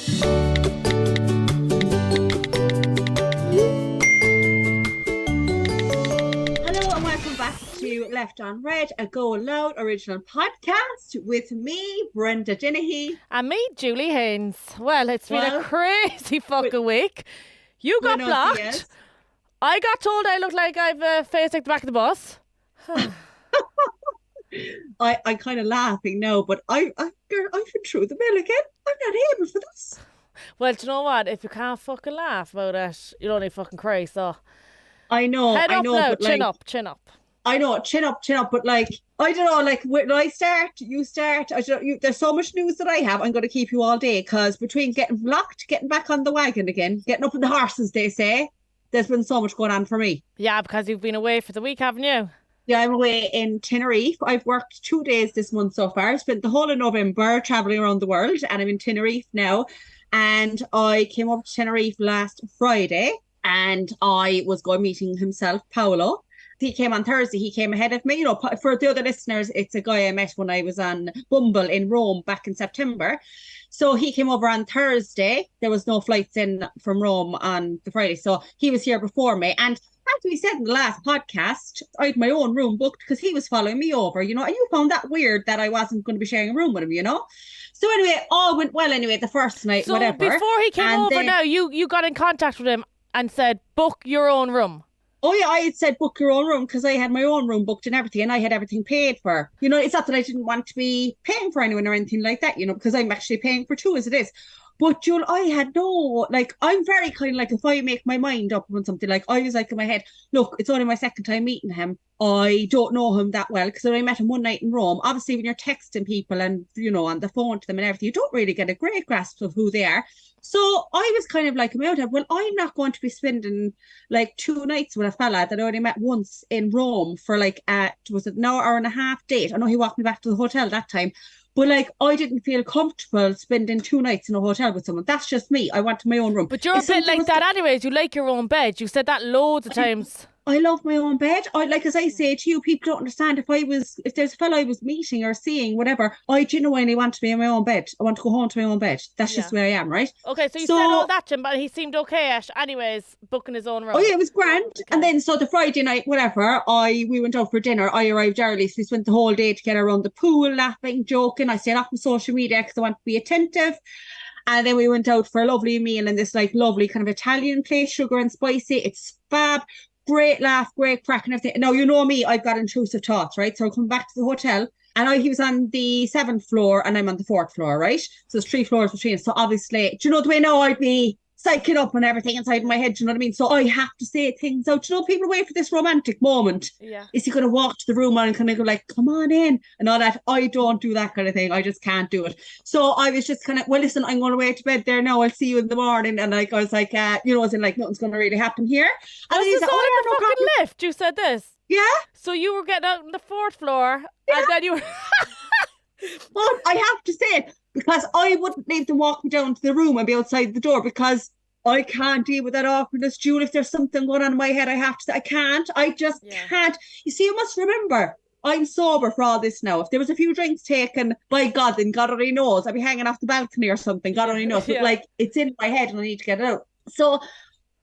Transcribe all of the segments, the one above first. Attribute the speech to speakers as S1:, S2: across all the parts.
S1: Hello and welcome back to Left on Red, a GoLoud original podcast with me, Brenda.
S2: And me, Julie Haynes. Well, it's been a crazy fucking week. You got blocked. Yes. I got told I look like I've a face like the back of the bus.
S1: I'm kind of laughing now, but I've been through the mill again. I'm not able for this.
S2: Well, do you know what? If you can't fucking laugh about it, you don't need fucking cry, so...
S1: I know.
S2: Head up now,
S1: but
S2: chin up.
S1: I know, chin up, but like, I don't know, like when I start, you start, there's so much news that I have, I'm going to keep you all day, because between getting blocked, getting back on the wagon again, getting up in the horses, they say, there's been so much going on for me.
S2: Yeah, because you've been away for the week, haven't you?
S1: Yeah, I'm away in Tenerife. I've worked 2 days this month so far. I spent the whole of November traveling around the world, and I'm in Tenerife now. And I came up to Tenerife last Friday, and I was going meeting himself, Paulo. He came on Thursday. He came ahead of me. You know, for the other listeners, it's a guy I met when I was on Bumble in Rome back in September. So he came over on Thursday. There was no flights in from Rome on the Friday. So he was here before me. And as we said in the last podcast, I had my own room booked because he was following me over, you know, and you found that weird that I wasn't going to be sharing a room with him, you know. So anyway, all went well anyway the first night,
S2: so
S1: whatever.
S2: So before he came over now, you got in contact with him and said, book your own room.
S1: Oh yeah, I had said book your own room because I had my own room booked and everything, and I had everything paid for. You know, it's not that I didn't want to be paying for anyone or anything like that, you know, because I'm actually paying for two as it is. But June, I had no, like, I'm very kind of like, if I make my mind up on something, like, I was like in my head, look, it's only my second time meeting him. I don't know him that well because I met him one night in Rome. Obviously, when you're texting people and, you know, on the phone to them and everything, you don't really get a great grasp of who they are. So I was kind of like, well, I'm not going to be spending like 2 nights with a fella that I only met once in Rome for like, was it an hour and a half date? I know he walked me back to the hotel that time. But like, I didn't feel comfortable spending 2 nights in a hotel with someone. That's just me. I wanted my own room.
S2: But you're a bit like that anyways. You like your own bed. You said that loads of times.
S1: I love my own bed. Like, as I say to you, people don't understand if there's a fellow I was meeting or seeing, whatever, I genuinely want to be in my own bed. I want to go home to my own bed. That's just where I am, right?
S2: Okay, so you said all that to him, but he seemed okay at anyways, booking his own room.
S1: Oh yeah, it was grand. Okay. And then so the Friday night, whatever, we went out for dinner. I arrived early, so we spent the whole day together around the pool, laughing, joking. I stayed off from social media because I want to be attentive. And then we went out for a lovely meal in this like lovely kind of Italian place, sugar and spicy. It's fab. Great laugh, great crack and everything. Now, you know me, I've got intrusive thoughts, right? So I come back to the hotel and he was on the 7th floor and I'm on the 4th floor, right? So there's 3 floors between us. So obviously, do you know the way now I'd be psyching up and everything inside my head, do you know what I mean? So I have to say things out. Do you know, people wait for this romantic moment.
S2: Yeah.
S1: Is he going to walk to the room and kind of go like, come on in and all that? I don't do that kind of thing. I just can't do it. So I was just kind of, well, listen, I'm going away to bed there now. I'll see you in the morning. And like, I was like, you know, as in like, nothing's going to really happen here. And
S2: this
S1: said,
S2: on the fucking lift? You said this?
S1: Yeah.
S2: So you were getting out on the 4th floor and then you were...
S1: But I have to say it because I wouldn't leave them walk me down to the room and be outside the door because I can't deal with that awkwardness, Julie. If there's something going on in my head, I have to say, I can't. I just can't. You see, you must remember, I'm sober for all this now. If there was a few drinks taken, by God, then God only knows. I'd be hanging off the balcony or something. God only knows. But like, it's in my head and I need to get it out. So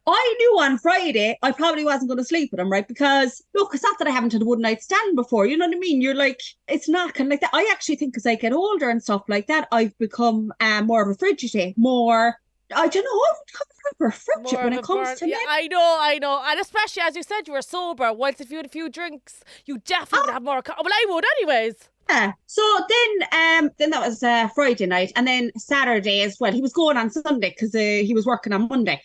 S1: I knew on Friday I probably wasn't going to sleep with him, right? Because, look, it's not that I haven't had a one-night stand before. You know what I mean? You're like, it's not kind of like that. I actually think as I get older and stuff like that, I've become more of a frigidity, more... I don't know, I've become proper frigid when it comes to men.
S2: I know. And especially, as you said, you were sober. Once if you had a few drinks, you definitely have more... Well, I would anyways.
S1: Yeah. So then that was Friday night. And then Saturday as well. He was going on Sunday because he was working on Monday.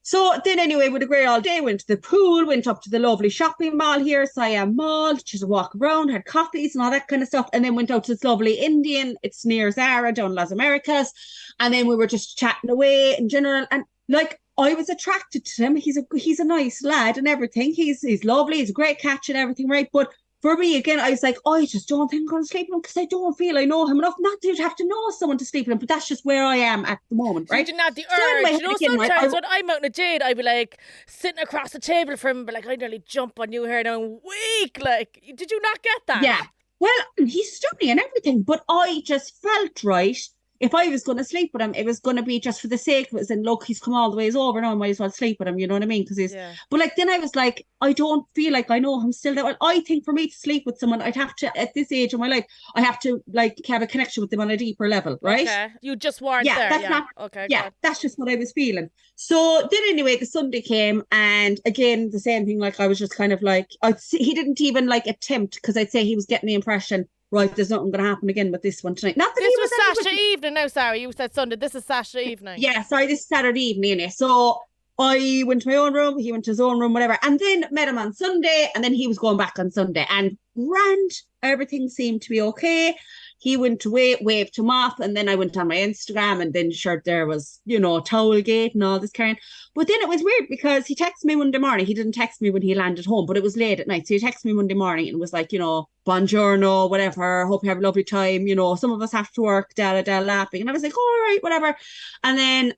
S1: So then anyway, with a great all day, went to the pool, went up to the lovely shopping mall here, Siam Mall, just walk around, had coffees and all that kind of stuff. And then went out to this lovely Indian, it's near Zara, down Las Americas. And then we were just chatting away in general. And like, I was attracted to him. He's a nice lad and everything. He's lovely. He's a great catch and everything, right? But for me, again, I was like, I just don't think I'm going to sleep with him because I don't feel I know him enough. Not that you'd have to know someone to sleep with him, but that's just where I am at the moment, right?
S2: You didn't have the urge. You know, sometimes when I'm out in a jade, I'd be like sitting across the table from him, but like, I'd nearly jump on you here now and weak. Like, did you not get that?
S1: Yeah. Well, he's stunning and everything, but I just felt right. if I was going to sleep with him, it was going to be just for the sake of it. And look, he's come all the ways over now. I might as well sleep with him. You know what I mean? Because but like, then I was like, I don't feel like I know him still that well. I think for me to sleep with someone, I'd have to, at this age of my life, I have to like have a connection with them on a deeper level, right?
S2: Okay. You just weren't there.
S1: That's not, okay. Yeah, that's just what I was feeling. So then anyway, the Sunday came, and again, the same thing. Like, I was just kind of like, he didn't even like attempt, because I'd say he was getting the impression, right, there's nothing going to happen again with this one tonight. Not that
S2: this was Saturday evening. No, sorry, you said Sunday. This is Saturday evening.
S1: Yeah, sorry, this is Saturday evening. Innit? So I went to my own room, he went to his own room, whatever, and then met him on Sunday, and then he was going back on Sunday, and grand, everything seemed to be okay. He went to waved him off, and then I went on my Instagram, and then sure, there was, you know, Towelgate and all this carrying. But then it was weird, because he texted me Monday morning. He didn't text me when he landed home, but it was late at night. So he texted me Monday morning and was like, you know, buongiorno, whatever, hope you have a lovely time. You know, some of us have to work, laughing. And I was like, all right, whatever. And then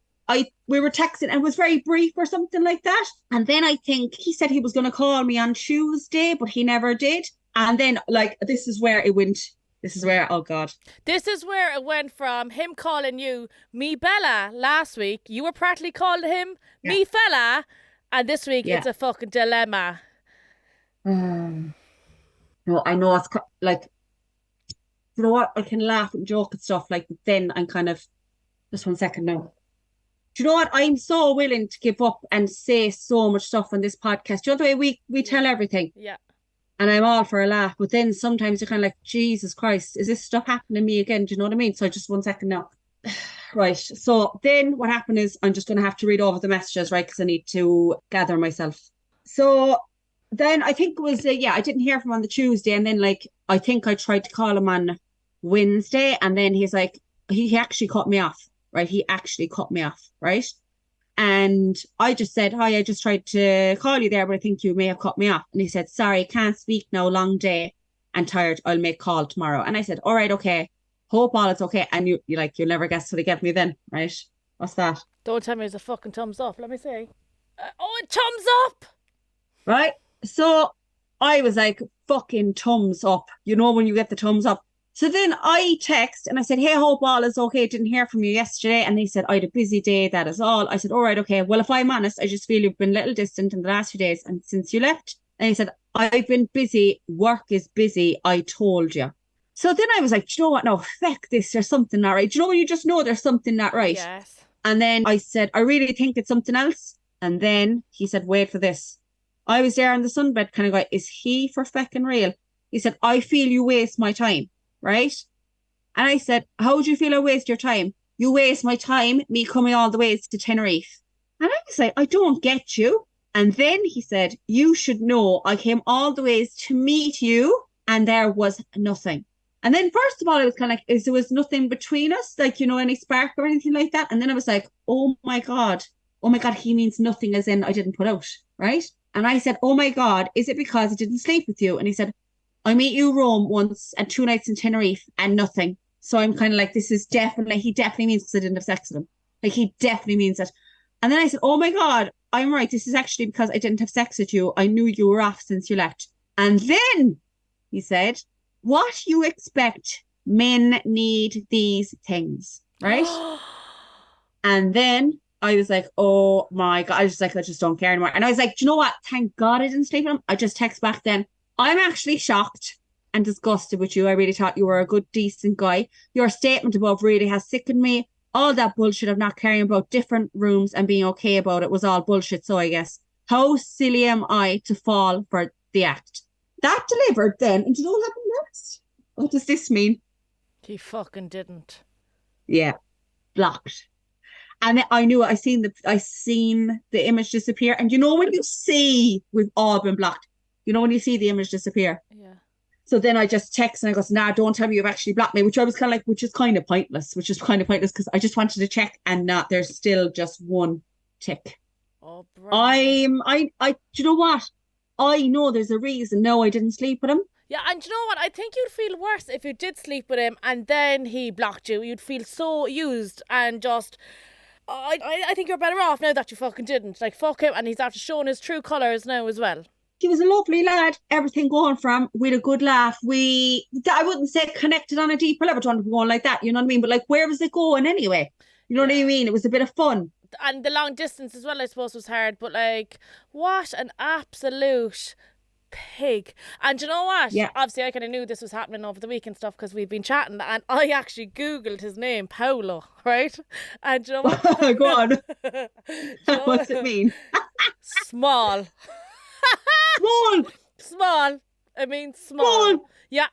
S1: we were texting, and it was very brief or something like that. And then I think he said he was going to call me on Tuesday, but he never did. And then, like, this is where it went. This is where, oh God.
S2: This is where it went from him calling you me Bella last week. You were partly calling him me fella. And this week it's a fucking dilemma.
S1: No, I know it's like, you know what? I can laugh and joke and stuff, like, but then I'm kind of, just 1 second now. Do you know what? I'm so willing to give up and say so much stuff on this podcast. Do you know the way we tell everything?
S2: Yeah.
S1: And I'm all for a laugh, but then sometimes you're kind of like, Jesus Christ, is this stuff happening to me again? Do you know what I mean? So just 1 second now. Right. So then what happened is, I'm just going to have to read over the messages, right? Because I need to gather myself. So then I think it was, I didn't hear from him on the Tuesday. And then, like, I think I tried to call him on Wednesday. And then he's like, he actually cut me off, right? He actually cut me off, right? And I just said, hi, I just tried to call you there, but I think you may have cut me off. And he said, sorry, can't speak now, long day and tired. I'll make call tomorrow. And I said, all right, okay. Hope all is okay. And you'll never guess what he gave me then, right? What's that?
S2: Don't tell me it's a fucking thumbs up. Let me see. A thumbs up!
S1: Right? So I was like, fucking thumbs up. You know when you get the thumbs up. So then I text and I said, hey, hope all is okay. Didn't hear from you yesterday. And they said, I had a busy day. That is all. I said, all right, okay. Well, if I'm honest, I just feel you've been a little distant in the last few days and since you left. And he said, I've been busy. Work is busy. I told you. So then I was like, do you know what? No, feck this. There's something not right. Do you know when you just know there's something not right?
S2: Yes.
S1: And then I said, I really think it's something else. And then he said, wait for this. I was there on the sunbed kind of going, is he for fecking real? He said, I feel you waste my time. Right? And I said, how would you feel I waste your time? You waste my time, me coming all the way to Tenerife. And I was like, I don't get you. And then he said, you should know I came all the ways to meet you and there was nothing. And then first of all, I was kind of like, there was nothing between us, like, you know, any spark or anything like that. And then I was like, oh my God, he means nothing, as in I didn't put out, right? And I said, oh my God, is it because I didn't sleep with you? And he said, I meet you Rome once and 2 nights in Tenerife and nothing. So I'm kind of like, he definitely means because I didn't have sex with him. Like, he definitely means it. And then I said, oh my God, I'm right. This is actually because I didn't have sex with you. I knew you were off since you left. And then he said, what you expect, men need these things, right? And then I was like, oh my God, I just don't care anymore. And I was like, do you know what? Thank God I didn't sleep with him. I just text back then, I'm actually shocked and disgusted with you. I really thought you were a good, decent guy. Your statement above really has sickened me. All that bullshit of not caring about different rooms and being okay about it was all bullshit. So I guess, how silly am I to fall for the act? That delivered then. And do you know what happened next? What does this mean?
S2: He fucking didn't.
S1: Yeah. Blocked. And I knew it. I seen the image disappear. And you know when you see we've all been blocked, you know when you see the image disappear?
S2: Yeah.
S1: So then I just text and I goes, nah, don't tell me you've actually blocked me, which I was kind of like, which is kind of pointless because I just wanted to check and not, there's still just one tick.
S2: Oh, bro.
S1: Do you know what? I know there's a reason. No, I didn't sleep with him.
S2: Yeah, and you know what? I think you'd feel worse if you did sleep with him and then he blocked you. You'd feel so used and just... I think you're better off now that you fucking didn't. Like, fuck him, and he's after showing his true colours now as well.
S1: he was a lovely lad, everything going for him. We had a good laugh. I wouldn't say connected on a deeper level, going like that, you know what I mean? But like, where was it going anyway? You know what I mean? It was a bit of fun.
S2: And the long distance as well, I suppose, was hard. But like, what an absolute pig. And you know what?
S1: Yeah.
S2: Obviously, I kind of knew this was happening over the week and stuff because we've been chatting, and I actually Googled his name, Paulo, right? And you know what?
S1: Go on. What's it mean?
S2: Small. Small. I mean, small. Yeah.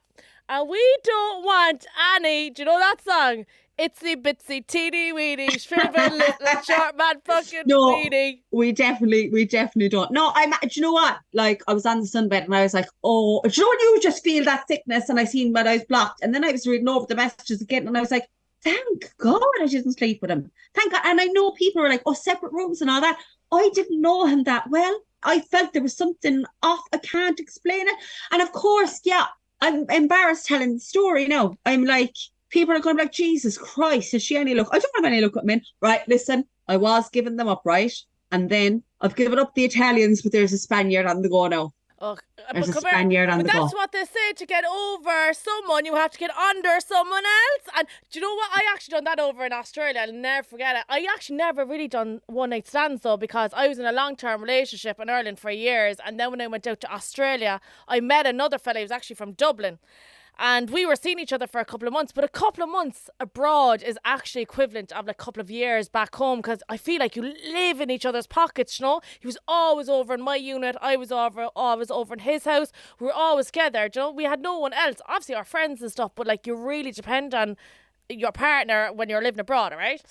S2: And we don't want any, do you know that song? Itsy bitsy teeny weeny shriveled little short man fucking weenie.
S1: We definitely don't. No, do you know what? Like, I was on the sunbed and I was like, oh, do you know when you just feel that sickness? And I seen that I was blocked, and then I was reading over the messages again, and I was like, thank God I didn't sleep with him. Thank God. And I know people are like, oh, separate rooms and all that. I didn't know him that well. I felt there was something off. I can't explain it. And of course, yeah, I'm embarrassed telling the story now. I'm like, people are going to be like, Jesus Christ, is she any look? I don't have any look at men. Right, listen, I was giving them up, right? And then I've given up the Italians, but there's a Spaniard on the go now.
S2: Oh,
S1: there's a Spaniard on the go.
S2: But that's what they say, to get over someone, you have to get under someone else. And do you know what? I actually done that over in Australia. I'll never forget it. I actually never really done one-night stands, though, because I was in a long-term relationship in Ireland for years. And then when I went out to Australia, I met another fella. He was actually from Dublin. And we were seeing each other for a couple of months. But a couple of months abroad is actually equivalent of like a couple of years back home, because I feel like you live in each other's pockets, you know? He was always over in my unit. I was always over in his house. We were always together, you know? We had no one else. Obviously our friends and stuff, but like, you really depend on your partner when you're living abroad, all right?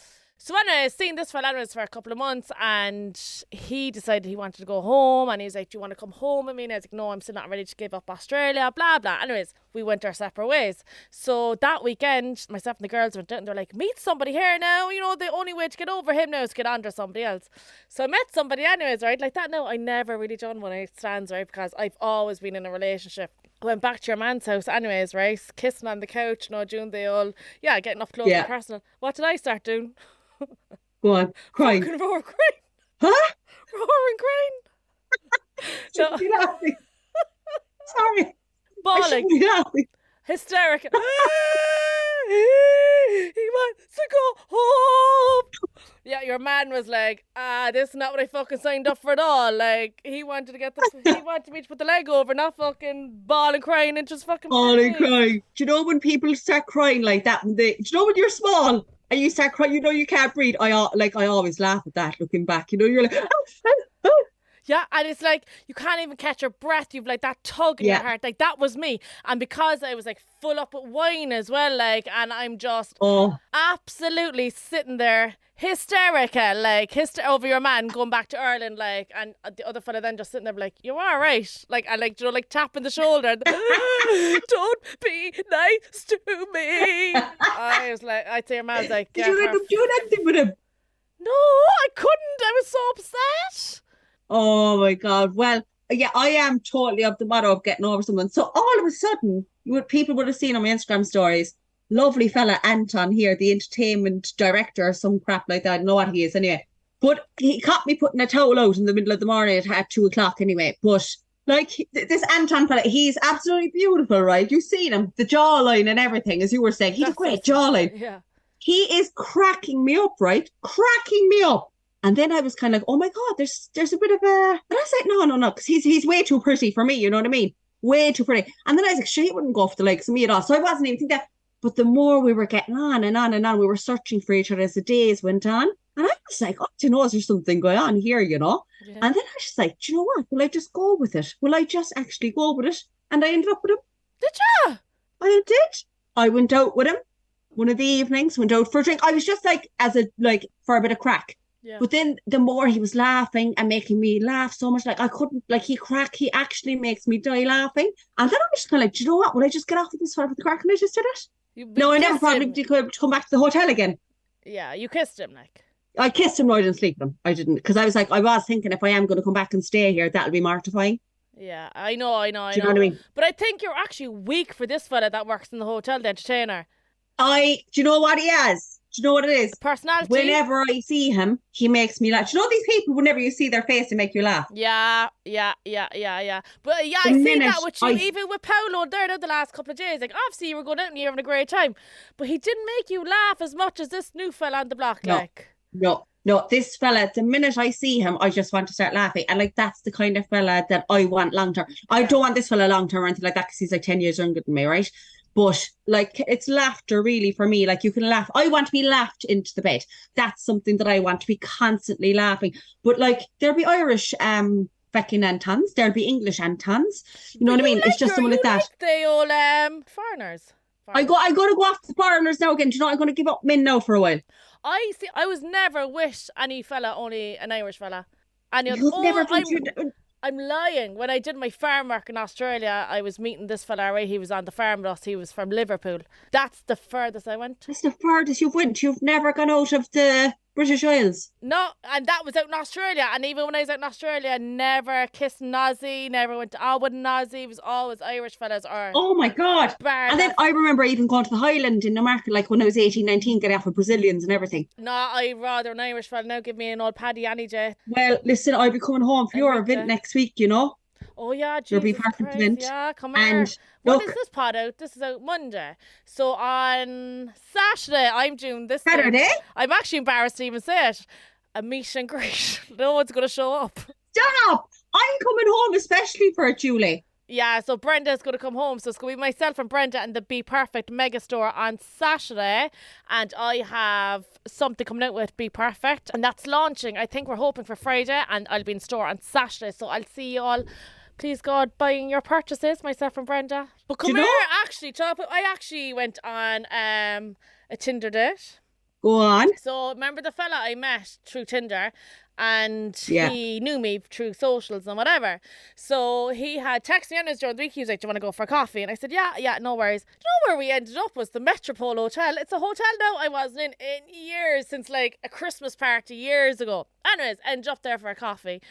S2: So anyway, I was seeing this fella for a couple of months, and he decided he wanted to go home, and he was like, do you want to come home with me? And I was like, no, I'm still not ready to give up Australia, blah, blah. Anyways, we went our separate ways. So that weekend, myself and the girls went out, and they're like, meet somebody here now. You know, the only way to get over him now is to get under somebody else. So I met somebody anyways, right? Like that now, I never really done one-night stands, right? Because I've always been in a relationship. I went back to your man's house anyways, right? Kissing on the couch, you know, doing the old, getting up close and personal. What did I start doing?
S1: Go on, crying.
S2: Fucking roar, crying.
S1: Huh?
S2: Roaring, crying.
S1: Shouldn't be laughing. Sorry.
S2: Bawling.
S1: I shouldn't be laughing.
S2: Hysterical. He wants to go home. Yeah, your man was like, this is not what I fucking signed up for at all. Like, he wanted me to put the leg over, not fucking bawling, crying, and just fucking
S1: bawling, crying. Do you know when people start crying like that? Do you know when you're small and you start crying, you know you can't breathe? I always laugh at that looking back. You know, you're like, oh.
S2: Yeah, and it's like, you can't even catch your breath. You've like that tug in your heart. Like, that was me. And because I was like full up with wine as well, like, and I'm just absolutely sitting there hysterical, like, over your man going back to Ireland, like, and the other fella then just sitting there like, you are right. Like, and like, you know, like tapping the shoulder. Don't be nice to me. I was like, I'd say your man was like,
S1: did you end up doing anything with him?
S2: No, I couldn't. I was so upset.
S1: Oh my God. Well, yeah, I am totally of the motto of getting over someone. So all of a sudden, people would have seen on my Instagram stories, lovely fella Anton here, the entertainment director or some crap like that. I don't know what he is anyway. But he caught me putting a towel out in the middle of the morning at 2:00 anyway. But like this Anton fella, he's absolutely beautiful, right? You've seen him, the jawline and everything, as you were saying. He's a great jawline.
S2: Yeah.
S1: He is cracking me up, right? Cracking me up. And then I was kind of like, oh my God, there's a bit of a... And I was like, no, because he's way too pretty for me, you know what I mean? Way too pretty. And then I was like, she wouldn't go for the likes of me at all. So I wasn't even thinking that. But the more we were getting on and on and on, we were searching for each other as the days went on. And I was like, oh, do you know, is there something going on here, you know? Yeah. And then I was just like, do you know what? Will I just go with it? Will I just actually go with it? And I ended up with him.
S2: Did you?
S1: I did. I went out with him one of the evenings, went out for a drink. I was just like, for a bit of crack.
S2: Yeah.
S1: But then the more he was laughing and making me laugh so much, like I couldn't, like he actually makes me die laughing. And then I was just kind of like, do you know what? Will I just get off with this for the crack? And I just did it. No, I never probably could come back to the hotel again.
S2: Yeah, you kissed him, like.
S1: I kissed him, no, I didn't sleep with him. I didn't, because I was thinking if I am going to come back and stay here, that'll be mortifying.
S2: Yeah, I know.
S1: Do you know what I mean?
S2: But I think you're actually weak for this fella that works in the hotel, the entertainer.
S1: Do you know what he has? Do you know what it is?
S2: Personality.
S1: Whenever I see him, he makes me laugh. Do you know these people, whenever you see their face, they make you laugh?
S2: Yeah. But yeah, I see that with you, even with Paulo there the last couple of days. Like, obviously you were going out and you were having a great time, but he didn't make you laugh as much as this new fella on the block.
S1: No, this fella, the minute I see him, I just want to start laughing. And like, that's the kind of fella that I want long term. I don't want this fella long term or anything like that because he's like 10 years younger than me, right? But like, it's laughter really for me. Like, you can laugh. I want to be laughed into the bed. That's something that I want, to be constantly laughing. But like, there'll be Irish fucking Antons. There'll be English Antons. You know what I mean? It's just someone like that.
S2: They all foreigners.
S1: I got to go off to foreigners now again. Do you know, I'm going to give up men now for a while.
S2: I was never with any fella, only an Irish fella. And I'm lying. When I did my farm work in Australia, I was meeting this fella, right? He was on the farm with us. He was from Liverpool. That's the furthest I went.
S1: That's the furthest you've went. You've never gone out of the British Isles.
S2: No, and that was out in Australia. And even when I was out in Australia, never kissed an Aussie, never went to Alwood and Aussie. It was always Irish fellas or...
S1: Oh my God. And then I remember even going to the Highland in the market, like when I was 18, 19, getting off with Brazilians and everything.
S2: No, I'd rather an Irish fella now give me an old Paddy any day.
S1: Well, listen, I'll be coming home for your event next week, you know.
S2: Oh yeah, Jesus
S1: You'll be perfect event.
S2: Yeah, come here. When is this pod out? This is out Monday. So on Saturday, I'm doing this.
S1: Saturday?
S2: I'm actually embarrassed to even say it. A meet and greet. No one's going to show up.
S1: Stop! I'm coming home especially for it, Julie.
S2: Yeah, so Brenda's going to come home. So it's going to be myself and Brenda and the Be Perfect mega store on Saturday. And I have something coming out with Be Perfect. And that's launching. I think we're hoping for Friday. And I'll be in store on Saturday. So I'll see you all, please God, buying your purchases, myself and Brenda. But come here, actually, I actually went on a Tinder date.
S1: Go on.
S2: So remember the fella I met through Tinder, and he knew me through socials and whatever. So he had texted me on his during the week. He was like, "Do you want to go for a coffee?" And I said, "Yeah, no worries." Do you know where we ended up was the Metropole Hotel. It's a hotel now I wasn't in years, since like a Christmas party years ago. Anyways, ended up there for a coffee.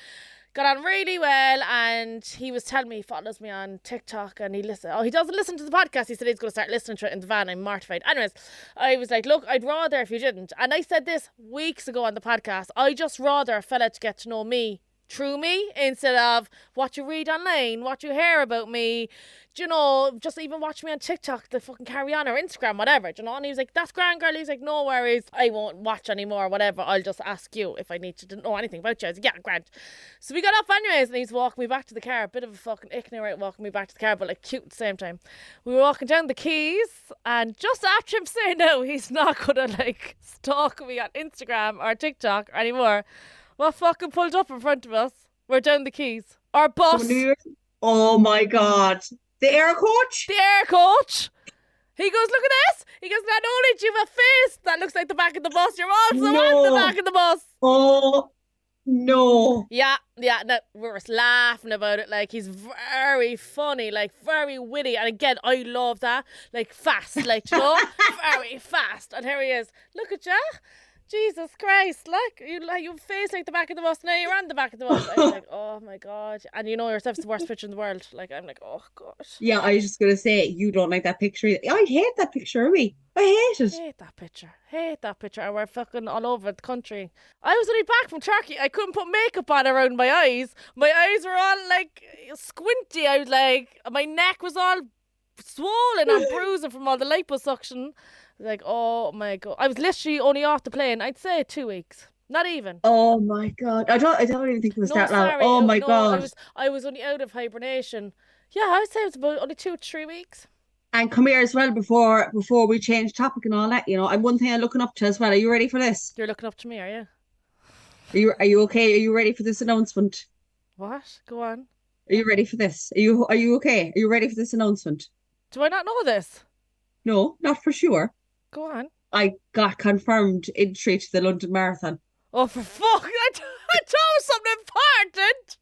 S2: Got on really well, and he was telling me he follows me on TikTok and he doesn't listen to the podcast. He said he's going to start listening to it in the van. I'm mortified. Anyways, I was like, look, I'd rather if you didn't. And I said this weeks ago on the podcast. I just rather a fella to get to know me through me instead of what you read online, what you hear about me. Do you know, just even watch me on TikTok, the fucking carry on, or Instagram, whatever. Do you know? And he was like, "That's grand, girl." He's like, "No worries, I won't watch anymore, whatever. I'll just ask you if I need to know anything about you." I was like, "Yeah, grand." So we got up anyways, and he's walking me back to the car. A bit of a fucking ick now, right, walking me back to the car, but like cute at the same time. We were walking down the quays, and just after him saying no, he's not gonna like stalk me on Instagram or TikTok anymore. What fucking pulled up in front of us? We're down the quays. Our bus.
S1: Oh my God. The air coach?
S2: The air coach. He goes, "Look at this." He goes, "Not only do you have a face that looks like the back of the bus, you're also on the back of the bus."
S1: Oh, no.
S2: Yeah. No, we were laughing about it. Like, he's very funny, like very witty. And again, I love that. Like, fast, like, you know, very fast. And here he is. Look at you. Jesus Christ, you face like the back of the bus, now you're on the back of the bus. I was like, oh my God. And you know yourself, it's the worst picture in the world. Like, I'm like, oh God.
S1: Yeah, I was just going to say, you don't like that picture. I hate that picture of me. I hate it.
S2: Hate that picture. And we're fucking all over the country. I was only back from Turkey. I couldn't put makeup on around my eyes. My eyes were all like squinty. I was like, my neck was all swollen and bruising from all the liposuction. Like, oh my God. I was literally only off the plane, I'd say 2 weeks. Not even.
S1: Oh my God. I don't even think it was that long. Oh my God.
S2: I was only out of hibernation. Yeah, I'd say it was about only 2 to 3 weeks.
S1: And come here as well before we change topic and all that, you know. And one thing I'm looking up to as well. Are you ready for this?
S2: You're looking up to me, are you?
S1: Are you okay? Are you ready for this announcement?
S2: What? Go on.
S1: Are you ready for this? Are you okay? Are you ready for this announcement?
S2: Do I not know this?
S1: No, not for sure.
S2: Go on.
S1: I got confirmed entry to the London Marathon.
S2: Oh, for fuck! I told something important.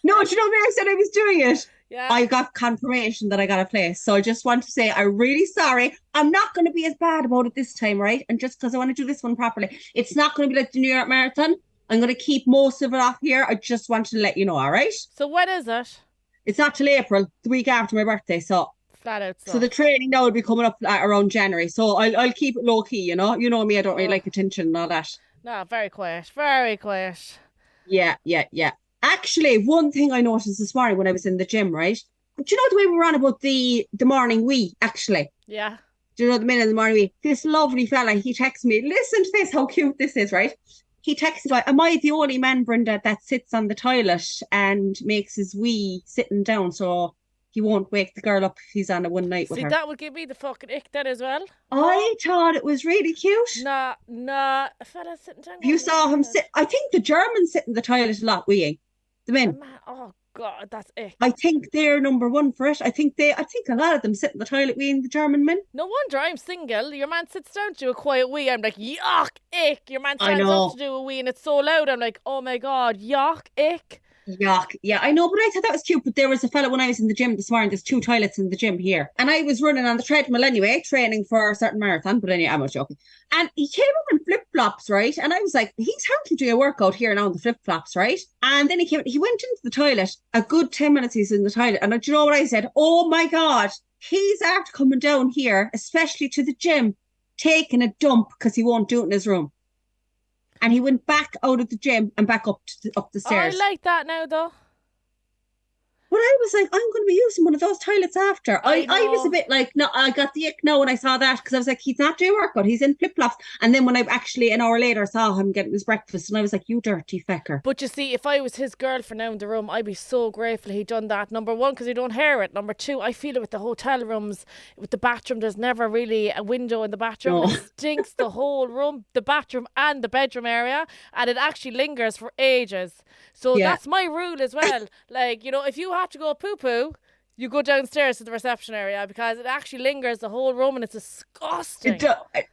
S1: No, do you know when I said I was doing it?
S2: Yeah.
S1: I got confirmation that I got a place. So I just want to say I'm really sorry. I'm not going to be as bad about it this time, right? And just because I want to do this one properly. It's not going to be like the New York Marathon. I'm going to keep most of it off here. I just wanted to let you know, all right?
S2: So when is it?
S1: It's not till April, the week after my birthday, so...
S2: Flat out
S1: So the
S2: suck.
S1: training now will be coming up around January. So I'll keep it low key, you know. You know me, I don't really
S2: Oh,
S1: like attention and all that.
S2: no, very quiet. Very quiet.
S1: Yeah, yeah, yeah. Actually, one thing I noticed this morning when I was in the gym, right? Do you know the way we were on about the morning wee, actually?
S2: Yeah.
S1: Do you know the minute in the morning wee? This lovely fella, he texts me, listen to this, how cute this is, right? He texts me, am I the only man, Brenda, that sits on the toilet and makes his wee sitting down so he won't wake the girl up if he's on a one night with
S2: See,
S1: her?
S2: that would give me the fucking ick then as well. No,
S1: I thought it was really cute.
S2: nah, nah. A fella sitting down
S1: You
S2: going to the
S1: saw him
S2: toilet.
S1: sit. I think the Germans sit in the toilet a lot, weeing. The
S2: A
S1: men.
S2: man, oh God, that's ick.
S1: I think they're number one for it. I think a lot of them sit in the toilet weeing, the German men.
S2: No wonder I'm single. Your man sits down to do a quiet wee. I'm like, yuck, ick. Your man
S1: I
S2: stands up
S1: know.
S2: to do a wee and it's so loud. I'm like, oh my God, yuck, ick.
S1: Yuck. Yeah, I know, but I thought that was cute. But there was a fella when I was in the gym this morning. There's two toilets in the gym here. And I was running on the treadmill anyway, training for a certain marathon. But anyway, I'm not joking. And he came up in flip flops, right? And I was like, he's hardly doing a workout here now in the flip flops, right? And then he went into the toilet. A good 10 minutes he's in the toilet. And do you know what I said? Oh my God, he's after coming down here, especially to the gym, taking a dump because he won't do it in his room. And he went back out of the gym and back up the
S2: Oh, I
S1: stairs.
S2: like that now though.
S1: But I was like, I'm going to be using one of those toilets after.
S2: I
S1: I was a
S2: know.
S1: bit like, no, I got the ick now when I saw that because I was like, he's not doing workout. He's in flip flops. And then when I actually an hour later saw him getting his breakfast, and I was like, you dirty fecker.
S2: But you see, if I was his girlfriend now in the room, I'd be so grateful he'd done that. Number one, because he don't hear it. Number two, I feel it with the hotel rooms, with the bathroom. There's never really a window in the bathroom.
S1: No.
S2: It stinks the whole room, the bathroom and the bedroom area, and it actually lingers for ages. So
S1: Yeah.
S2: that's my rule as well. Like, you know, if you have to go poo poo, you go downstairs to the reception area because it actually lingers the whole room and it's disgusting.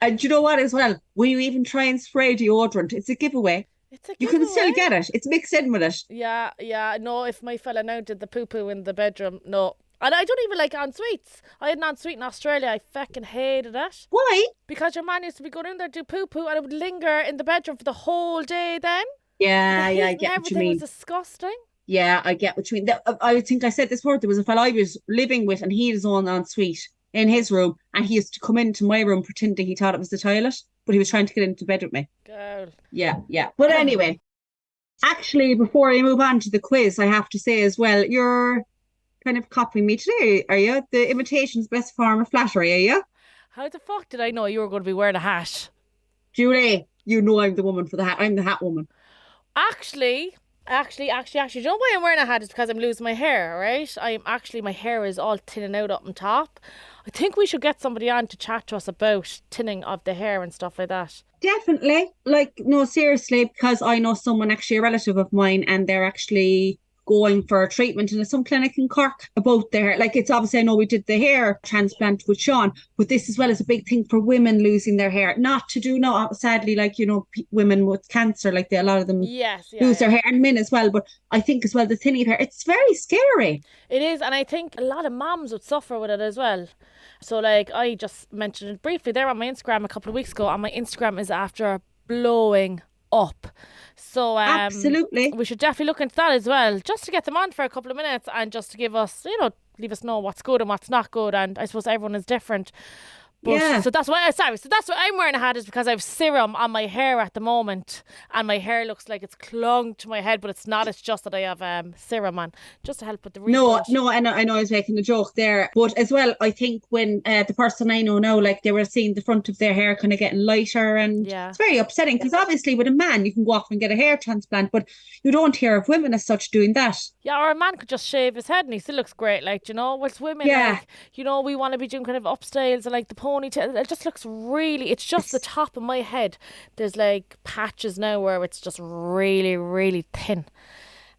S1: And you know what as well? When you even try and spray deodorant, it's a giveaway.
S2: It's a
S1: You can still
S2: giveaway.
S1: get it. It's mixed in with it.
S2: Yeah, yeah. No, if my fella now did the poo poo in the bedroom, no. And I don't even like en-suites. I had an en-suite in Australia. I fucking hated it.
S1: Why?
S2: Because your man used to be going in there to do poo poo and it would linger in the bedroom for the whole day then.
S1: Yeah,
S2: The
S1: yeah, I
S2: heat and
S1: get what you
S2: everything was
S1: mean.
S2: disgusting.
S1: Yeah, I get what you mean. I think I said this before. There was a fellow I was living with, and he had his own ensuite in his room, and he used to come into my room pretending he thought it was the toilet, but he was trying to get into bed with me.
S2: Girl.
S1: Yeah, yeah. But anyway, actually, before I move on to the quiz, I have to say as well, you're kind of copying me today, are you? The imitation's best form of flattery, are you?
S2: How the fuck did I know you were going to be wearing a hat?
S1: Julie, you know I'm the woman for the hat. I'm the hat woman.
S2: Actually, you know why I'm wearing a hat is because I'm losing my hair, right? My hair is all thinning out up on top. I think we should get somebody on to chat to us about tinning of the hair and stuff like that.
S1: Definitely. Like, no, seriously, because I know someone, actually a relative of mine, and they're actually going for a treatment in some clinic in Cork about their hair. Like, it's obviously, I know we did the hair transplant with Sean, but this as well is a big thing for women losing their hair. Not to do, no, sadly, like, you know, women with cancer, like a lot of them
S2: Yes, yeah,
S1: lose their
S2: yeah.
S1: hair, and men as well. But I think as well, the thinning of hair, it's very scary.
S2: It is, and I think a lot of moms would suffer with it as well. So, like, I just mentioned it briefly there on my Instagram a couple of weeks ago, and my Instagram is after blowing up. So,
S1: Absolutely.
S2: we should definitely look into that as well, just to get them on for a couple of minutes and just to give us, you know, leave us know what's good and what's not good. And I suppose everyone is different. But,
S1: Yeah.
S2: So that's why I'm wearing a hat, is because I have serum on my hair at the moment, and my hair looks like it's clung to my head, but it's not. It's just that I have serum on, just to help with the
S1: No,
S2: rebirth.
S1: no, I know I was making a joke there, but as well, I think when the person I know now, like they were seeing the front of their hair kind of getting lighter, and
S2: Yeah.
S1: it's very upsetting because obviously with a man you can go off and get a hair transplant, but you don't hear of women as such doing that.
S2: Yeah, or a man could just shave his head and he still looks great, like, you know. Whilst women,
S1: Yeah.
S2: like, you know, we want to be doing kind of upstyles and like the ponytail. It just looks really, it's just the top of my head. There's like patches now where it's just really, really thin.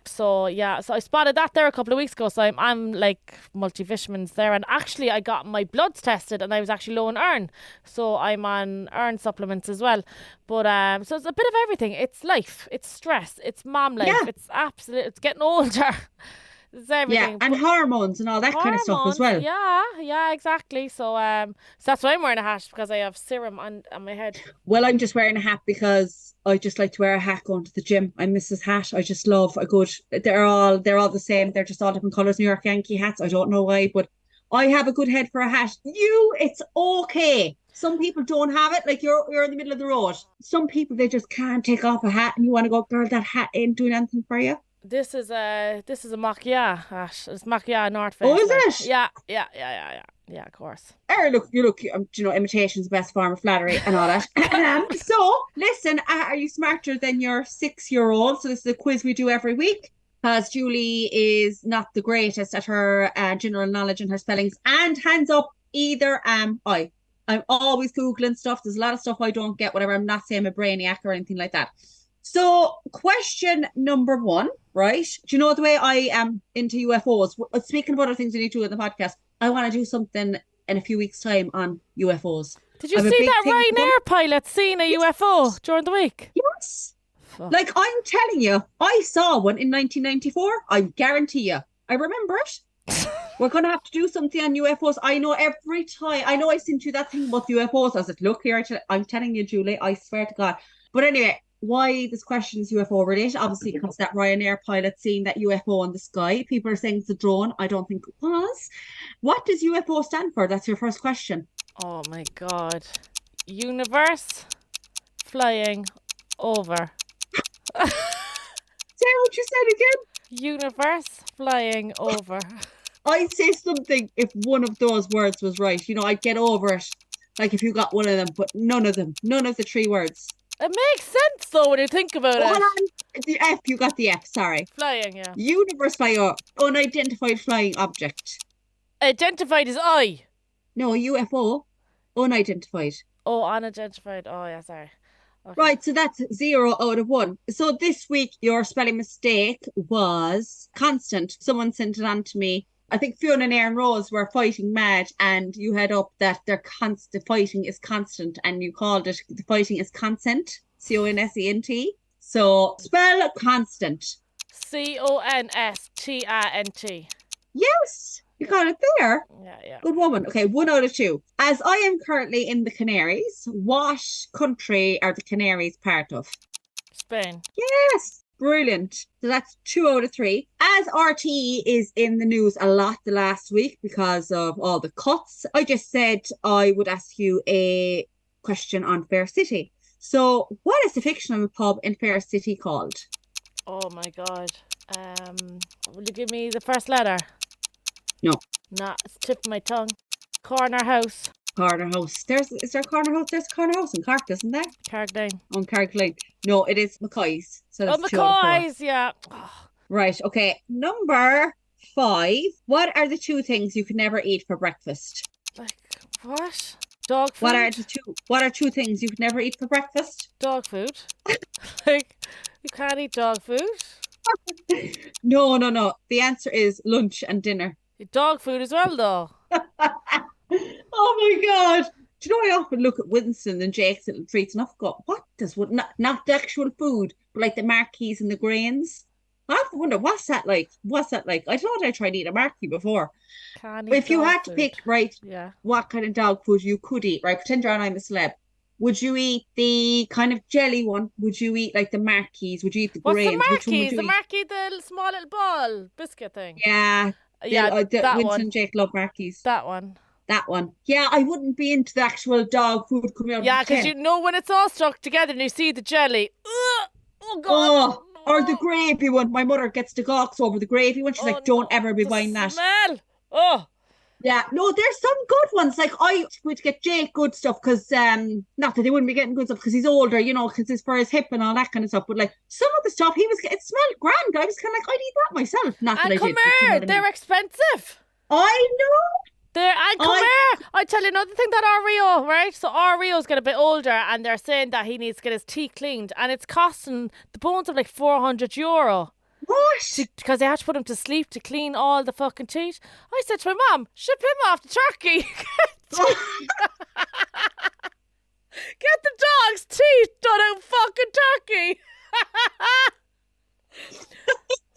S2: So yeah, so I spotted that there a couple of weeks ago. So I'm like multivitamins there, and actually I got my bloods tested and I was actually low in iron. So I'm on iron supplements as well. But so it's a bit of everything. It's life, it's stress, it's mom life,
S1: Yeah.
S2: it's absolute, it's getting older. It's everything.
S1: Yeah, and
S2: But
S1: hormones and all that kind of stuff as
S2: hormones,
S1: well.
S2: yeah, exactly. So that's why I'm wearing a hat, because I have serum on my head.
S1: Well, I'm just wearing a hat because I just like to wear a hat going to the gym. I'm Mrs. Hat. I just love a good. They're all the same. They're just all different colors. New York Yankee hats. I don't know why, but I have a good head for a hat. It's okay. Some people don't have it. Like you're in the middle of the road. Some people, they just can't take off a hat and you want to go, girl, that hat ain't doing anything for you.
S2: This is a Makia hat. It's Makia North Face.
S1: Oh, is
S2: like.
S1: it?
S2: Yeah. Yeah, of course.
S1: Look, imitation's the best form of flattery and all that. So, listen, are you smarter than your 6-year-old? So this is a quiz we do every week because Julie is not the greatest at her general knowledge and her spellings. And hands up, either am I. I'm always Googling stuff. There's a lot of stuff I don't get, whatever. I'm not saying I'm a brainiac or anything like that. So, question number 1, right? Do you know the way I am into UFOs? Speaking of other things we need to do in the podcast, I want to do something in a few weeks' time on UFOs.
S2: Did you see that Ryanair pilot seeing a UFO during the week?
S1: Yes. Fuck. Like, I'm telling you, I saw one in 1994. I guarantee you. I remember it. We're going to have to do something on UFOs. I know every time. I know I sent you that thing about UFOs. I was like, look here, I'm telling you, Julie, I swear to God. But anyway, why this question is UFO related? Obviously, because that Ryanair pilot seeing that UFO in the sky. People are saying it's a drone. I don't think it was. What does UFO stand for? That's your first question.
S2: Oh my God. Universe flying over.
S1: Say what you said again.
S2: Universe flying over.
S1: I'd say something if one of those words was right. I'd get over it. Like if you got one of them, but none of them. None of the 3 words.
S2: It makes sense though when you think about it.
S1: Hold on. The F, you got the F, sorry.
S2: Flying, yeah.
S1: Universe flying, unidentified flying object.
S2: Identified as I.
S1: No, UFO, unidentified.
S2: Oh, unidentified. Oh, yeah, sorry. Okay.
S1: Right, so that's 0 out of 1. So this week, your spelling mistake was constant. Someone sent it on to me. I think Fiona and Aaron Rose were fighting mad, and you had up that the fighting is constant, and you called it the fighting is consent, consent. So spell constant.
S2: constant.
S1: Yes, you got it there.
S2: Yeah.
S1: Good woman. Okay, 1 out of 2. As I am currently in the Canaries, what country are the Canaries part of?
S2: Spain.
S1: Yes. Brilliant. So that's 2 out of 3. As RTE is in the news a lot the last week because of all the cuts, I just said I would ask you a question on Fair City. So what is the fictional pub in Fair City called?
S2: Oh my God. Will you give me the first letter?
S1: No.
S2: Nah, it's tip of my tongue. Corner House.
S1: Corner House. Is there a Corner House? There's a Corner House in Cork, isn't there?
S2: Carrick Lane.
S1: On Carrick Lane. No, it is McCoy's. So that's
S2: McCoy's, yeah.
S1: Oh. Right, okay. Number 5. What are the 2 things you can never eat for breakfast?
S2: Like, what? Dog food?
S1: What are 2 things you can never eat for breakfast?
S2: Dog food. Like, you can't eat dog food?
S1: No. The answer is lunch and dinner.
S2: Dog food as well, though.
S1: Oh my God. Do you know, I often look at Winston and Jake's little treats and I go, not the actual food, but like the marquees and the grains. I often wonder, what's that like? I thought I tried to eat a marquee before. But if you had to pick, right, what kind of dog food you could eat, right? Pretend you're on I'm a Celeb. Would you eat the kind of jelly one? Would you eat like the marquees? Would you eat the grains?
S2: What's the marquees? The marquee, the small little ball biscuit thing.
S1: Yeah.
S2: That
S1: Winston
S2: one.
S1: and Jake love marquees.
S2: That one.
S1: Yeah, I wouldn't be into the actual dog food coming out.
S2: Yeah, because you know when it's all stuck together and you see the jelly. Oh God.
S1: Or the gravy one. My mother gets the gawks over the gravy one. She's like, don't ever be buying that.
S2: Smell. Oh.
S1: Yeah, no, there's some good ones. Like I would get Jake good stuff because not that they wouldn't be getting good stuff because he's older, because it's for his hip and all that kind of stuff. But like some of the stuff it smelled grand. I was kind of like, I'd eat that myself. Not that I did.
S2: Come here, they're expensive.
S1: I know.
S2: I tell you another thing, that Oreo, right? So Oreo's get a bit older and they're saying that he needs to get his teeth cleaned and it's costing the bones of like €400.
S1: What?
S2: Because they had to put him to sleep to clean all the fucking teeth. I said to my mum, ship him off to Turkey. Get the dog's teeth done out fucking Turkey.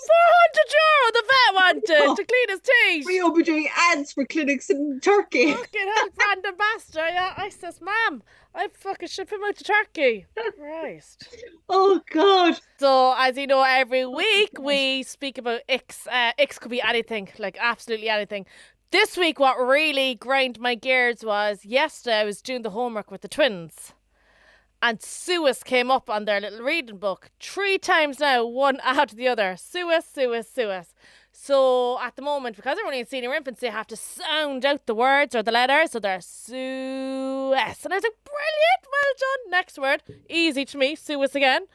S2: €400 the vet wanted to clean his teeth.
S1: We will be doing ads for clinics in Turkey.
S2: Fucking hell, brand ambassador. Yeah, I says, ma'am, I fucking ship him out to Turkey. Christ.
S1: Oh God.
S2: So as you know, every week we speak about icks. Icks could be anything, like absolutely anything. This week, what really grind my gears was yesterday I was doing the homework with the twins. And Suez came up on their little reading book 3 times now, one after the other. Suez. So at the moment, because they're only in senior infancy, they have to sound out the words or the letters. So they're Suez. And I was like, brilliant, well done. Next word, easy to me, Suez again.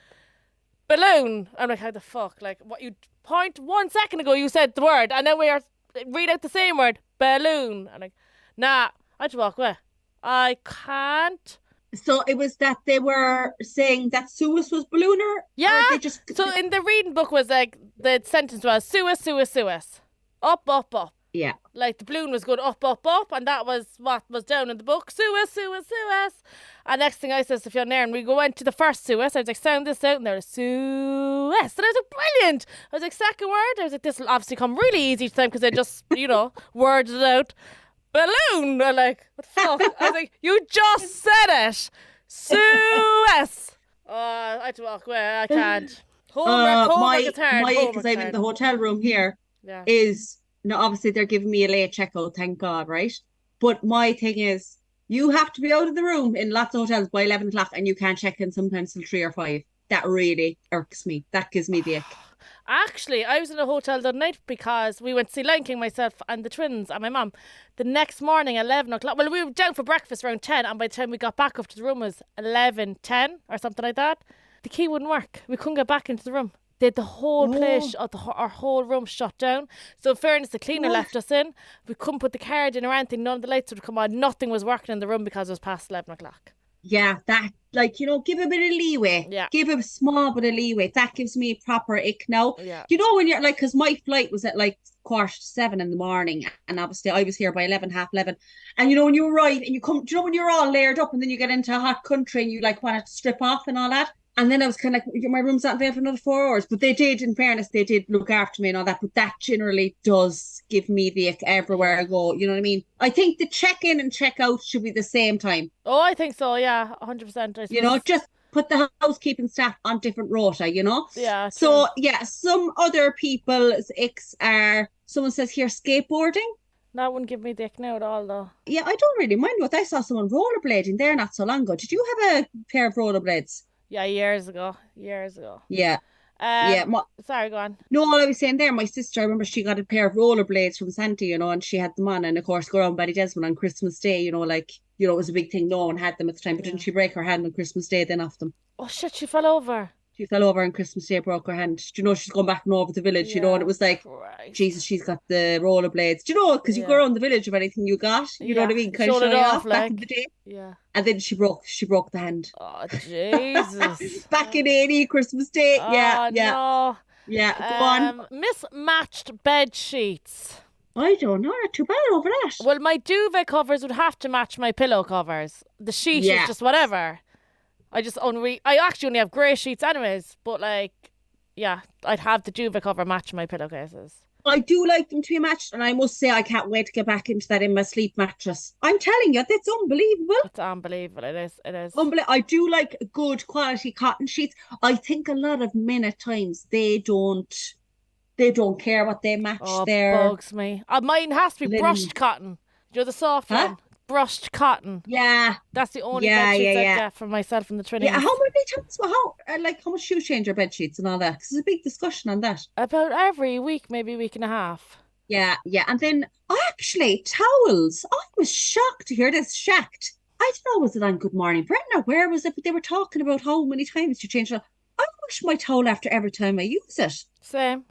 S2: Balloon. I'm like, how the fuck? Like, what you point 1 second ago, you said the word. And then we are read out the same word, balloon. I'm like, nah, I just walk away. I can't.
S1: So it was that they were saying that Suez was ballooner?
S2: Yeah.
S1: Or they just...
S2: So in the reading book was like, the sentence was Suez. Up.
S1: Yeah.
S2: Like the balloon was going up. And that was what was down in the book. Suez. And next thing I said to Fiona and we go into the first Suez. I was like, sound this out. And there was Suez. And I was like, brilliant. I was like, second word. I was like, this will obviously come really easy to them because they just, worded it out. Balloon. I'm like, what the fuck? I was like, you just said it. Suez. I had to walk away. I can't. Homework is hard.
S1: Because I'm in the hotel room here, is, obviously they're giving me a late checkout, thank God, right? But my thing is, you have to be out of the room in lots of hotels by 11 o'clock and you can't check in sometimes till 3 or 5. That really irks me. That gives me the ick.
S2: Actually, I was in a hotel the night because we went to see Lion King, myself and the twins and my mum. The next morning, 11 o'clock. Well, we were down for breakfast around 10 and by the time we got back up to the room it was 11:10 or something like that. The key wouldn't work. We couldn't get back into the room. They had the whole place, our whole room shut down. So in fairness, the cleaner left us in. We couldn't put the card in or anything. None of the lights would come on. Nothing was working in the room because it was past 11 o'clock.
S1: Yeah, that, give a bit of leeway.
S2: Yeah.
S1: Give a small bit of leeway. That gives me proper ick now.
S2: Yeah.
S1: When you're because my flight was at 7:15 in the morning, and obviously I was here by 11, half 11. And when you arrive and you come, when you're all layered up and then you get into a hot country and you want to strip off and all that. And then I was kind of my room's not there for another 4 hours. But they did, in fairness, they did look after me and all that. But that generally does give me the ick everywhere I go. You know what I mean? I think the check-in and check-out should be the same time.
S2: Oh, I think so, yeah, 100%.
S1: Just put the housekeeping staff on different rota,
S2: Yeah.
S1: So, some other people's icks are, someone says here, skateboarding.
S2: That wouldn't give me the ick now at all, though.
S1: Yeah, I don't really mind what I saw someone rollerblading there not so long ago. Did you have a pair of rollerblades?
S2: Yeah, years ago.
S1: Yeah.
S2: Sorry, go on.
S1: No, all I was saying there, my sister, I remember she got a pair of rollerblades from Santa, and she had them on, and of course go around Betty Desmond on Christmas Day, it was a big thing. No one had them at the time, but didn't she break her hand on Christmas Day then off them?
S2: Oh shit, she fell over.
S1: She fell over on Christmas Day, broke her hand. She's going back and over the village, and it was like,
S2: Christ.
S1: Jesus, she's got the rollerblades. Because you go around the village of anything you got, you know what I mean?
S2: Showed it off,
S1: back in the day.
S2: Yeah.
S1: And then she broke the hand.
S2: Oh, Jesus.
S1: Back in 80, Christmas Day. Yeah.
S2: No.
S1: Yeah, go on.
S2: Mismatched bed sheets.
S1: I don't know, not too bad over that.
S2: Well, my duvet covers would have to match my pillow covers. The sheet is just whatever. I actually only have grey sheets anyways, but I'd have the duvet cover match my pillowcases.
S1: I do like them to be matched, and I must say I can't wait to get back into that in my sleep mattress. I'm telling you, that's unbelievable.
S2: It's unbelievable, it is.
S1: Unbelievable. I do like good quality cotton sheets. I think a lot of men at times, they don't care what they match there.
S2: Bugs me. Mine has to be brushed cotton. The soft one. Brushed cotton.
S1: Yeah.
S2: That's the only bed sheets I get for myself and the twinnies.
S1: Yeah, how much do you change your bed sheets and all that? Because there's a big discussion on that.
S2: About every week, maybe a week and a half.
S1: Yeah. And then, actually, towels. I was shocked to hear this. Shocked. I don't know, was it on Good Morning Brenda? Where was it? But they were talking about how many times you change it. I wash my towel after every time I use it.
S2: Same.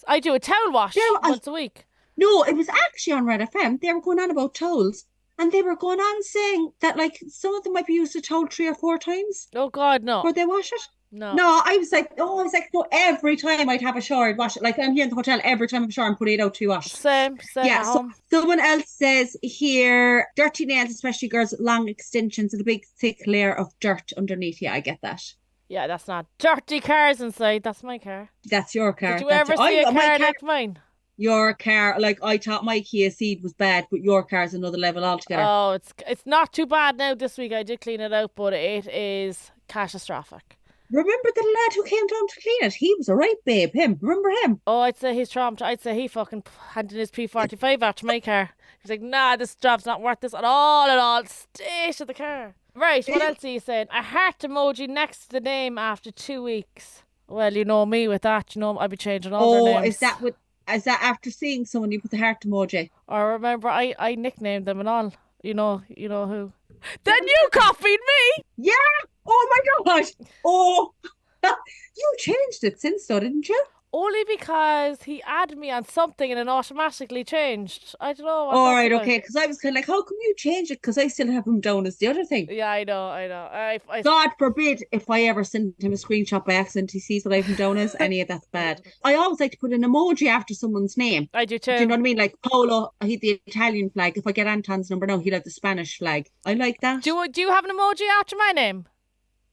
S2: I do a towel wash once a week.
S1: No, it was actually on Red FM. They were going on about towels. And they were going on saying that some of them might be used a towel 3 or 4 times.
S2: Oh God, no.
S1: Before they wash it.
S2: No.
S1: No, I was like, no, every time I'd have a shower, I'd wash it. I'm here in the hotel, every time I have a shower, I'm putting it out to wash.
S2: Same.
S1: Yeah, so someone else says here, dirty nails, especially girls with long extensions and a big thick layer of dirt underneath. Yeah, I get that.
S2: Yeah, that's not dirty cars inside. That's my car.
S1: That's your car.
S2: Did you ever see a car like mine?
S1: Your car, I thought my Kia Ceed was bad, but your car's another level altogether.
S2: Oh, it's not too bad now. This week I did clean it out, but it is catastrophic.
S1: Remember the lad who came down to clean it? He was a right babe, him. Remember him?
S2: Oh, I'd say he's traumatized. I'd say he fucking handed his P45 after my car. He's like, nah, this job's not worth this at all. Stay to the car. Right, what else are you saying? A heart emoji next to the name after 2 weeks. Well, you know me with that. You know, I'd be changing all their names.
S1: Is that after seeing someone you put the heart emoji?
S2: Or remember, I nicknamed them and all. You know who. Then you copied me!
S1: Yeah! Oh my gosh! Oh! You changed it since though, didn't you?
S2: Only because he added me on something and it automatically changed. I don't know what
S1: All
S2: that's
S1: right,
S2: about.
S1: okay. Because I was kind of like, how come you change it? Because I still have him down as the other thing.
S2: Yeah, I know.
S1: God forbid if I ever send him a screenshot by accident, he sees what I have him down as. Any of that's bad. I always like to put an emoji after someone's name.
S2: I do too.
S1: Do you know what I mean? Like Paulo, he had the Italian flag. If I get Anton's number now, he'll have the Spanish flag. I like that.
S2: Do you have an emoji after my name?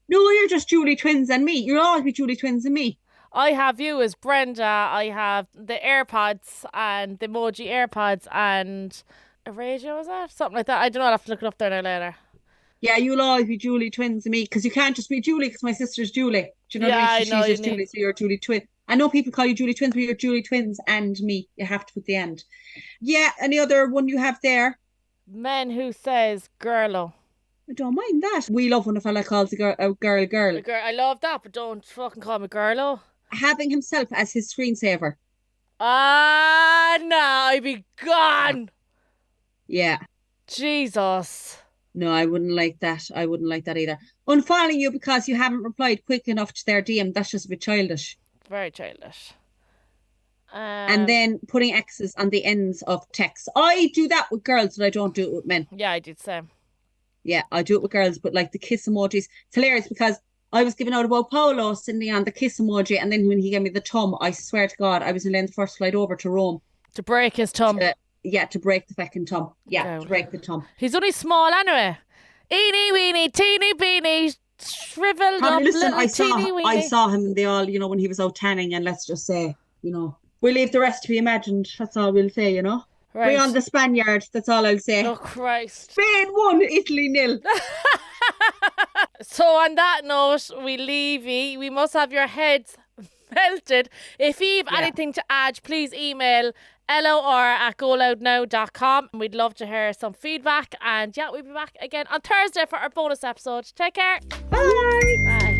S1: No, you're just Julie Twins and me. You'll always be Julie Twins and me.
S2: I have you as Brenda. I have the AirPods and the emoji AirPods and a radio, is that? Something like that. I don't know. I'll have to look it up there now later.
S1: Yeah, you'll always be Julie Twins and me because you can't just be Julie because my sister's Julie. Do you know what I mean? She's just Julie, so you're Julie Twin. I know people call you Julie Twins, but you're Julie Twins and me. You have to put the end. Yeah, any other one you have there?
S2: Men who says girlo.
S1: I don't mind that. We love when a fella calls a girl.
S2: A girl. I love that, but don't fucking call me girlo.
S1: Having himself as his screensaver.
S2: No, I'd be gone.
S1: Yeah.
S2: Jesus.
S1: No, I wouldn't like that. I wouldn't like that either. Unfollowing you because you haven't replied quick enough to their DM. That's just a bit childish.
S2: Very childish.
S1: And then putting X's on the ends of texts. I do that with girls, but I don't do it with men.
S2: Yeah, I did the same.
S1: Yeah, I do it with girls, but like the kiss emojis. It's hilarious because I was giving out about Paulo sending on the kiss emoji, and then when he gave me the thumb, I swear to God, I was in the first flight over to Rome.
S2: To break his thumb.
S1: To break the fucking thumb. Yeah,
S2: Okay.
S1: to break the thumb.
S2: He's only small anyway. Eeny weeny, teeny beeny, shriveled up
S1: listen,
S2: little teeny weeny.
S1: I saw him, they all, when he was out tanning, and let's just say, we'll leave the rest to be imagined. That's all we'll say,
S2: Right.
S1: Bring on the Spaniard, that's all I'll say.
S2: Oh, Christ.
S1: Spain 1, Italy 0.
S2: So on that note, we leave ye. We must have your heads melted. If you've anything to add, please email lor@goloudnow.com. We'd love to hear some feedback. And we'll be back again on Thursday for our bonus episode. Take care.
S1: Bye.
S2: Bye.